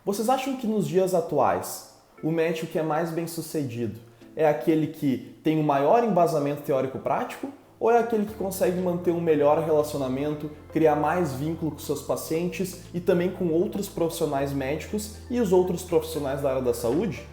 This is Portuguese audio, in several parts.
Vocês acham que nos dias atuais, o médico que é mais bem sucedido é aquele que tem o maior embasamento teórico-prático ou é aquele que consegue manter um melhor relacionamento, criar mais vínculo com seus pacientes e também com outros profissionais médicos e os outros profissionais da área da saúde?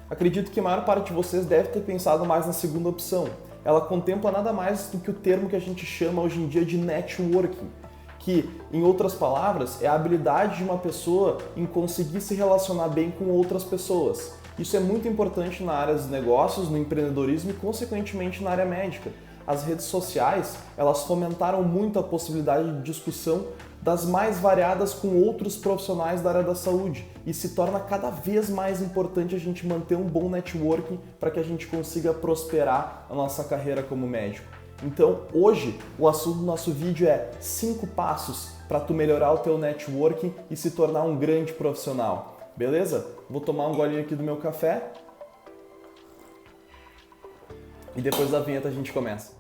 Acredito que a maior parte de vocês deve ter pensado mais na segunda opção. Ela contempla nada mais do que o termo que a gente chama hoje em dia de networking, que, em outras palavras, é a habilidade de uma pessoa em conseguir se relacionar bem com outras pessoas. Isso é muito importante na área dos negócios, no empreendedorismo e, consequentemente, na área médica. As redes sociais, elas fomentaram muito a possibilidade de discussão das mais variadas com outros profissionais da área da saúde e se torna cada vez mais importante a gente manter um bom networking para que a gente consiga prosperar a nossa carreira como médico. Então, hoje, o assunto do nosso vídeo é 5 passos para tu melhorar o teu networking e se tornar um grande profissional. Beleza? Vou tomar um golinho aqui do meu café e depois da vinheta a gente começa.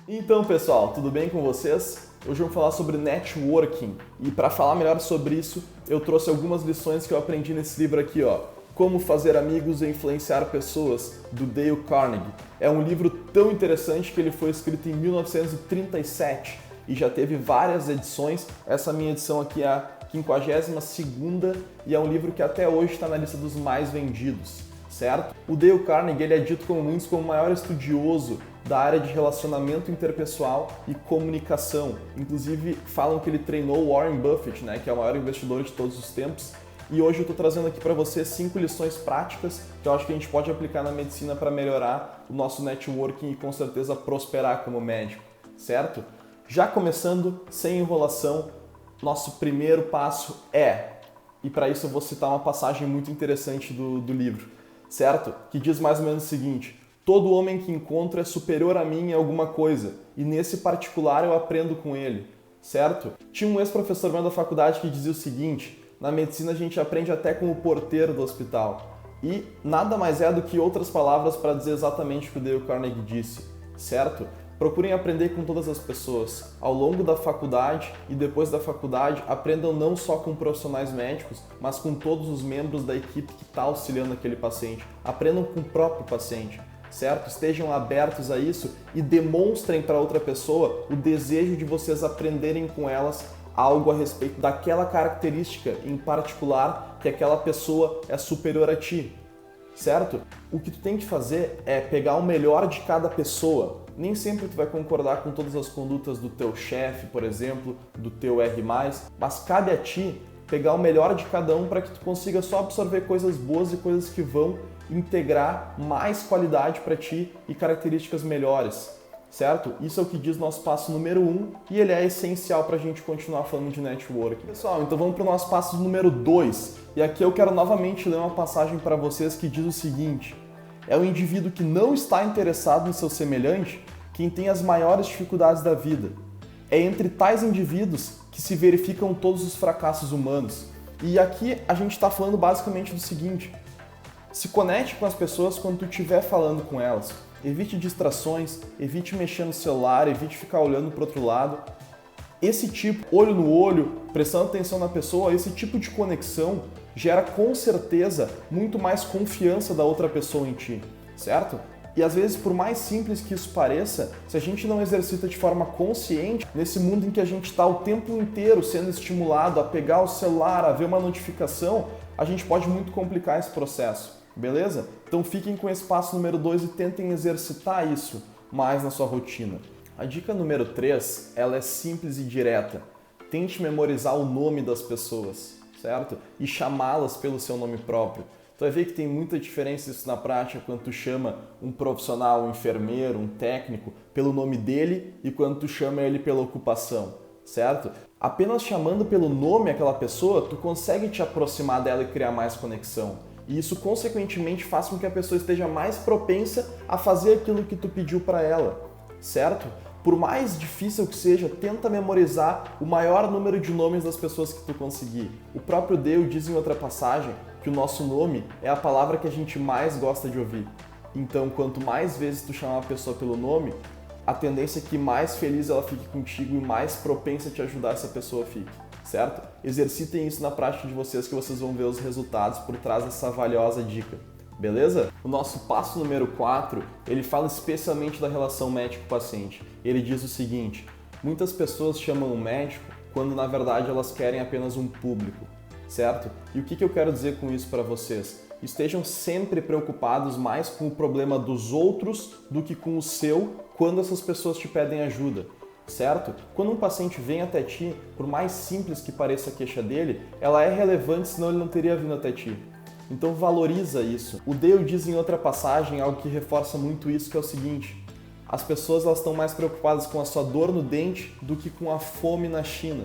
Então, pessoal, tudo bem com vocês? Hoje vamos falar sobre networking e para falar melhor sobre isso, eu trouxe algumas lições que eu aprendi nesse livro aqui, ó. Como Fazer Amigos e Influenciar Pessoas, do Dale Carnegie. É um livro tão interessante que ele foi escrito em 1937 e já teve várias edições. Essa minha edição aqui é a 52ª e é um livro que até hoje está na lista dos mais vendidos, certo? O Dale Carnegie ele é dito como muitos como o maior estudioso da área de relacionamento interpessoal e comunicação. Inclusive falam que ele treinou Warren Buffett, né, que é o maior investidor de todos os tempos. E hoje eu estou trazendo aqui para você 5 lições práticas que eu acho que a gente pode aplicar na medicina para melhorar o nosso networking e com certeza prosperar como médico, certo? Já começando, sem enrolação, nosso primeiro passo e para isso eu vou citar uma passagem muito interessante do livro, certo? Que diz mais ou menos o seguinte: todo homem que encontro é superior a mim em alguma coisa e nesse particular eu aprendo com ele, certo? Tinha um ex-professor meu da faculdade que dizia o seguinte: na medicina a gente aprende até com o porteiro do hospital. E nada mais é do que outras palavras para dizer exatamente o que o Dale Carnegie disse, certo? Procurem aprender com todas as pessoas. Ao longo da faculdade e depois da faculdade, aprendam não só com profissionais médicos, mas com todos os membros da equipe que está auxiliando aquele paciente. Aprendam com o próprio paciente, certo? Estejam abertos a isso e demonstrem para outra pessoa o desejo de vocês aprenderem com elas algo a respeito daquela característica em particular que aquela pessoa é superior a ti, certo? O que tu tem que fazer é pegar o melhor de cada pessoa. Nem sempre tu vai concordar com todas as condutas do teu chefe, por exemplo, do teu R+, mas cabe a ti pegar o melhor de cada um para que tu consiga só absorver coisas boas e coisas que vão integrar mais qualidade para ti e características melhores. Certo? Isso é o que diz nosso passo número 1 e ele é essencial para a gente continuar falando de networking. Pessoal, então vamos para o nosso passo número 2. E aqui eu quero novamente ler uma passagem para vocês que diz o seguinte: é o indivíduo que não está interessado em seu semelhante quem tem as maiores dificuldades da vida. É entre tais indivíduos que se verificam todos os fracassos humanos. E aqui a gente está falando basicamente do seguinte: se conecte com as pessoas quando tu estiver falando com elas. Evite distrações, evite mexer no celular, evite ficar olhando para o outro lado. Esse tipo, olho no olho, prestando atenção na pessoa, esse tipo de conexão gera com certeza muito mais confiança da outra pessoa em ti, certo? E às vezes, por mais simples que isso pareça, se a gente não exercita de forma consciente, nesse mundo em que a gente está o tempo inteiro sendo estimulado a pegar o celular, a ver uma notificação, a gente pode muito complicar esse processo. Beleza? Então fiquem com esse passo número 2 e tentem exercitar isso mais na sua rotina. A dica número 3, ela é simples e direta. Tente memorizar o nome das pessoas, certo? E chamá-las pelo seu nome próprio. Tu vai ver que tem muita diferença isso na prática quando tu chama um profissional, um enfermeiro, um técnico pelo nome dele e quando tu chama ele pela ocupação, certo? Apenas chamando pelo nome aquela pessoa, tu consegue te aproximar dela e criar mais conexão. E isso, consequentemente, faz com que a pessoa esteja mais propensa a fazer aquilo que tu pediu para ela, certo? Por mais difícil que seja, tenta memorizar o maior número de nomes das pessoas que tu conseguir. O próprio Dale diz em outra passagem que o nosso nome é a palavra que a gente mais gosta de ouvir. Então, quanto mais vezes tu chamar a pessoa pelo nome, a tendência é que mais feliz ela fique contigo e mais propensa a te ajudar essa pessoa fique, certo? Exercitem isso na prática de vocês que vocês vão ver os resultados por trás dessa valiosa dica, beleza? O nosso passo número 4, ele fala especialmente da relação médico-paciente. Ele diz o seguinte: muitas pessoas chamam o médico quando na verdade elas querem apenas um público, certo? E o que eu quero dizer com isso para vocês? Estejam sempre preocupados mais com o problema dos outros do que com o seu quando essas pessoas te pedem ajuda, certo? Quando um paciente vem até ti, por mais simples que pareça a queixa dele, ela é relevante, senão ele não teria vindo até ti. Então valoriza isso. O Dale diz em outra passagem algo que reforça muito isso, que é o seguinte: as pessoas elas estão mais preocupadas com a sua dor no dente do que com a fome na China.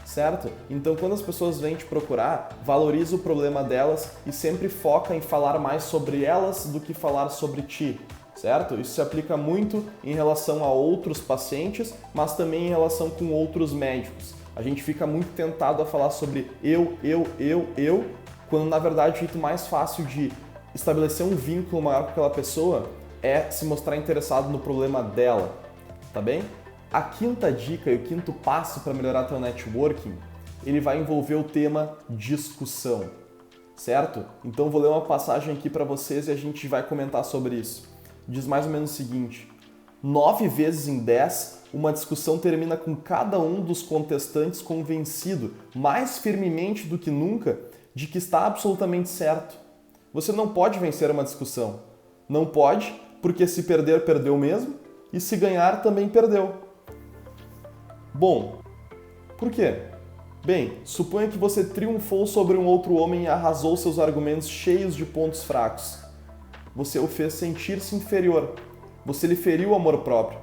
Certo? Então, quando as pessoas vêm te procurar, valoriza o problema delas e sempre foca em falar mais sobre elas do que falar sobre ti, certo? Isso se aplica muito em relação a outros pacientes, mas também em relação com outros médicos. A gente fica muito tentado a falar sobre eu, quando na verdade o jeito mais fácil de estabelecer um vínculo maior com aquela pessoa é se mostrar interessado no problema dela, tá bem? A quinta dica e o quinto passo para melhorar teu networking, ele vai envolver o tema discussão, certo? Então vou ler uma passagem aqui para vocês e a gente vai comentar sobre isso. Diz mais ou menos o seguinte: 9 vezes em 10, uma discussão termina com cada um dos contestantes convencido, mais firmemente do que nunca, de que está absolutamente certo. Você não pode vencer uma discussão. Não pode, porque se perder, perdeu mesmo, e se ganhar, também perdeu. Bom, por quê? Bem, suponha que você triunfou sobre um outro homem e arrasou seus argumentos cheios de pontos fracos. Você o fez sentir-se inferior. Você lhe feriu o amor próprio.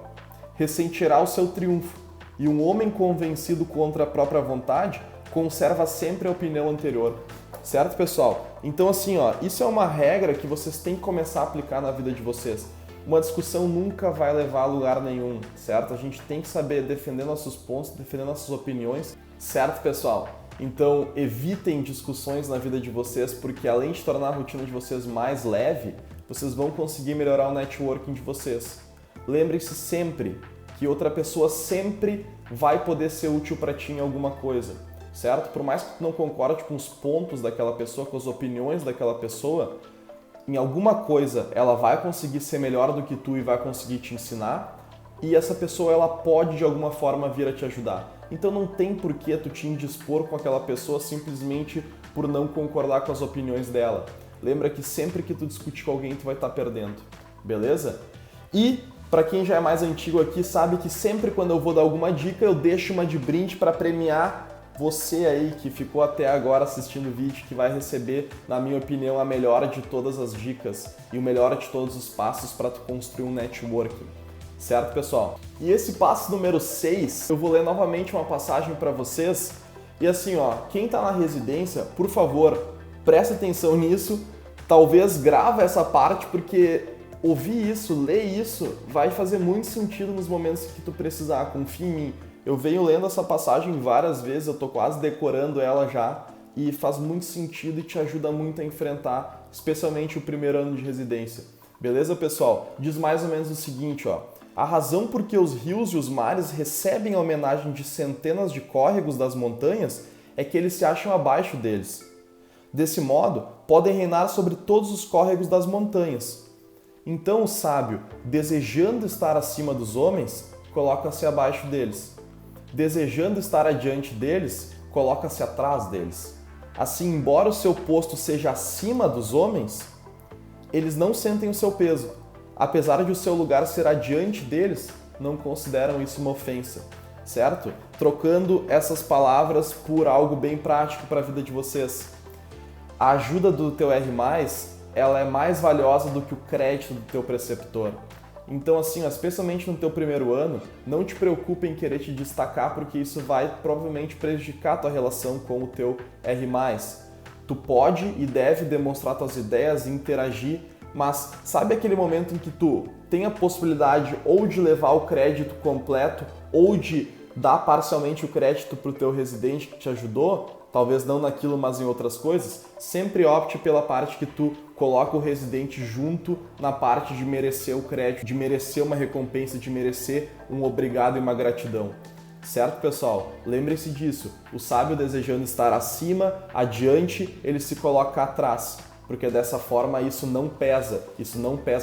Ressentirá o seu triunfo. E um homem convencido contra a própria vontade conserva sempre a opinião anterior. Certo, pessoal? Então assim, isso é uma regra que vocês têm que começar a aplicar na vida de vocês. Uma discussão nunca vai levar a lugar nenhum, certo? A gente tem que saber defender nossos pontos, defender nossas opiniões, certo, pessoal? Então, evitem discussões na vida de vocês, porque além de tornar a rotina de vocês mais leve, vocês vão conseguir melhorar o networking de vocês. Lembre-se sempre que outra pessoa sempre vai poder ser útil para ti em alguma coisa, certo? Por mais que tu não concorde com os pontos daquela pessoa, com as opiniões daquela pessoa, em alguma coisa ela vai conseguir ser melhor do que tu e vai conseguir te ensinar, e essa pessoa ela pode de alguma forma vir a te ajudar. Então não tem por que tu te indispor com aquela pessoa simplesmente por não concordar com as opiniões dela. Lembra que sempre que tu discutir com alguém tu vai estar perdendo, beleza? E para quem já é mais antigo aqui sabe que sempre quando eu vou dar alguma dica eu deixo uma de brinde para premiar você aí que ficou até agora assistindo o vídeo, que vai receber, na minha opinião, a melhor de todas as dicas e o melhor de todos os passos para tu construir um networking. Certo, pessoal? E esse passo número 6, eu vou ler novamente uma passagem para vocês. E assim, quem está na residência, por favor, preste atenção nisso. Talvez grava essa parte, porque ouvir isso, ler isso, vai fazer muito sentido nos momentos que tu precisar. Confia em mim. Eu venho lendo essa passagem várias vezes, eu tô quase decorando ela já, e faz muito sentido e te ajuda muito a enfrentar, especialmente o primeiro ano de residência. Beleza, pessoal? Diz mais ou menos o seguinte, a razão por que os rios e os mares recebem a homenagem de centenas de córregos das montanhas é que eles se acham abaixo deles. Desse modo, podem reinar sobre todos os córregos das montanhas. Então o sábio, desejando estar acima dos homens, coloca-se abaixo deles. Desejando estar adiante deles, coloca-se atrás deles. Assim, embora o seu posto seja acima dos homens, eles não sentem o seu peso. Apesar de o seu lugar ser adiante deles, não consideram isso uma ofensa, certo? Trocando essas palavras por algo bem prático para a vida de vocês. A ajuda do teu R+, ela é mais valiosa do que o crédito do teu preceptor. Então assim, especialmente no teu primeiro ano, não te preocupe em querer te destacar, porque isso vai provavelmente prejudicar a tua relação com o teu R+. Tu pode e deve demonstrar tuas ideias e interagir, mas sabe aquele momento em que tu tem a possibilidade ou de levar o crédito completo ou de dar parcialmente o crédito para o teu residente que te ajudou? talvez não naquilo, mas em outras coisas, sempre opte pela parte que tu coloca o residente junto na parte de merecer o crédito, de merecer uma recompensa, de merecer um obrigado e uma gratidão. Certo, pessoal? Lembre-se disso. O sábio, desejando estar acima, adiante, ele se coloca atrás, porque dessa forma isso não pesa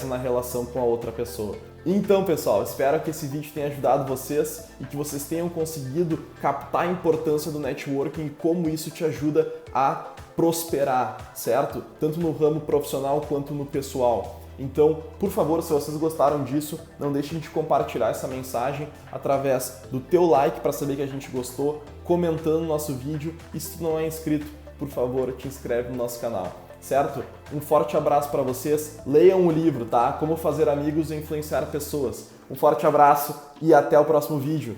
na relação com a outra pessoa. Então, pessoal, espero que esse vídeo tenha ajudado vocês e que vocês tenham conseguido captar a importância do networking e como isso te ajuda a prosperar, certo? Tanto no ramo profissional quanto no pessoal. Então, por favor, se vocês gostaram disso, não deixem de compartilhar essa mensagem através do teu like para saber que a gente gostou, comentando o nosso vídeo e se tu não é inscrito, por favor, te inscreve no nosso canal, certo? Um forte abraço para vocês, leiam o livro, tá? Como fazer amigos e influenciar pessoas. Um forte abraço e até o próximo vídeo.